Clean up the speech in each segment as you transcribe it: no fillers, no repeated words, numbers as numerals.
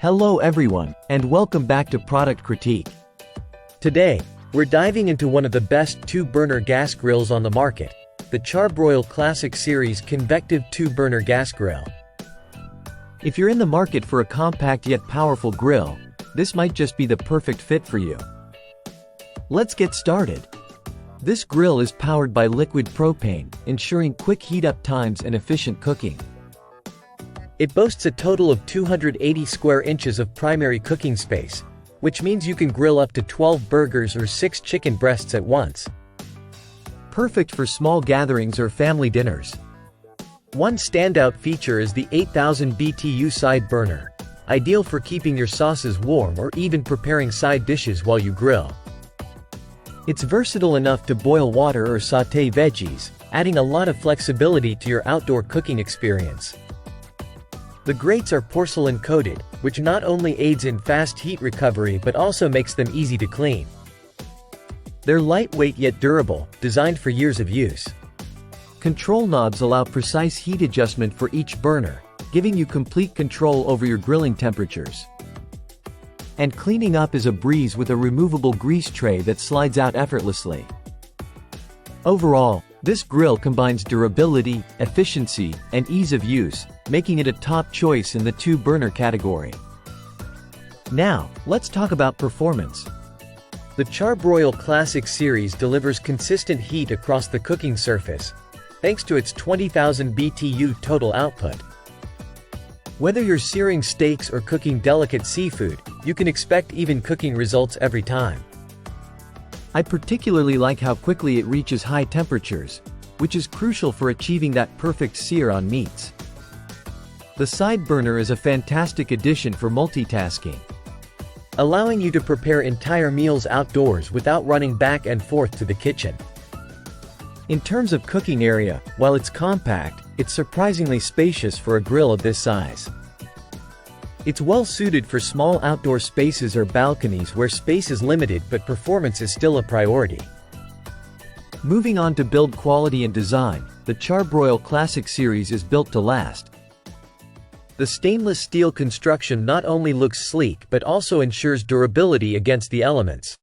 Hello everyone, and welcome back to Product Critique. Today, we're diving into one of the best 2-burner gas grills on the market, the Charbroil Classic Series Convective 2-burner gas grill. If you're in the market for a compact yet powerful grill, this might just be the perfect fit for you. Let's get started. This grill is powered by liquid propane, ensuring quick heat-up times and efficient cooking. It boasts a total of 280 square inches of primary cooking space, which means you can grill up to 12 burgers or 6 chicken breasts at once. Perfect for small gatherings or family dinners. One standout feature is the 8000 BTU side burner, ideal for keeping your sauces warm or even preparing side dishes while you grill. It's versatile enough to boil water or sauté veggies, adding a lot of flexibility to your outdoor cooking experience. The grates are porcelain coated, which not only aids in fast heat recovery but also makes them easy to clean. They're lightweight yet durable, designed for years of use. Control knobs allow precise heat adjustment for each burner, giving you complete control over your grilling temperatures. And cleaning up is a breeze with a removable grease tray that slides out effortlessly. Overall, this grill combines durability, efficiency, and ease of use, making it a top choice in the 2-burner category. Now, let's talk about performance. The Charbroil Classic Series delivers consistent heat across the cooking surface, thanks to its 20,000 BTU total output. Whether you're searing steaks or cooking delicate seafood, you can expect even cooking results every time. I particularly like how quickly it reaches high temperatures, which is crucial for achieving that perfect sear on meats. The side burner is a fantastic addition for multitasking, allowing you to prepare entire meals outdoors without running back and forth to the kitchen. In terms of cooking area, while it's compact, it's surprisingly spacious for a grill of this size. It's well suited for small outdoor spaces or balconies where space is limited but performance is still a priority. Moving on to build quality and design, the Charbroil Classic Series is built to last. The stainless steel construction not only looks sleek but also ensures durability against the elements.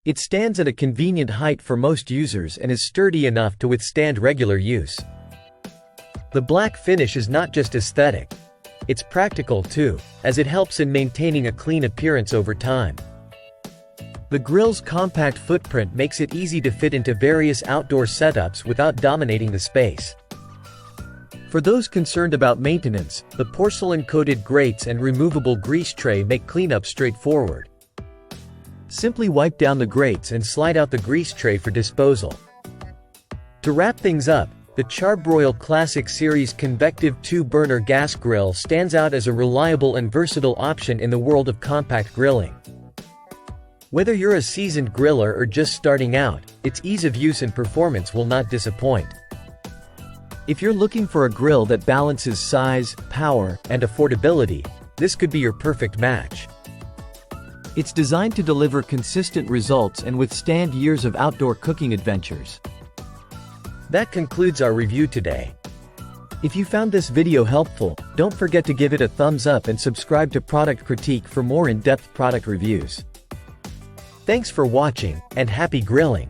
It stands at a convenient height for most users and is sturdy enough to withstand regular use. The black finish is not just aesthetic. It's practical too, as it helps in maintaining a clean appearance over time. The grill's compact footprint makes it easy to fit into various outdoor setups without dominating the space. For those concerned about maintenance, the porcelain-coated grates and removable grease tray make cleanup straightforward. Simply wipe down the grates and slide out the grease tray for disposal. To wrap things up, the Charbroil Classic Series Convective 2-burner gas grill stands out as a reliable and versatile option in the world of compact grilling. Whether you're a seasoned griller or just starting out, its ease of use and performance will not disappoint. If you're looking for a grill that balances size, power, and affordability, this could be your perfect match. It's designed to deliver consistent results and withstand years of outdoor cooking adventures. That concludes our review today. If you found this video helpful, don't forget to give it a thumbs up and subscribe to Product Critique for more in-depth product reviews. Thanks for watching, and happy grilling!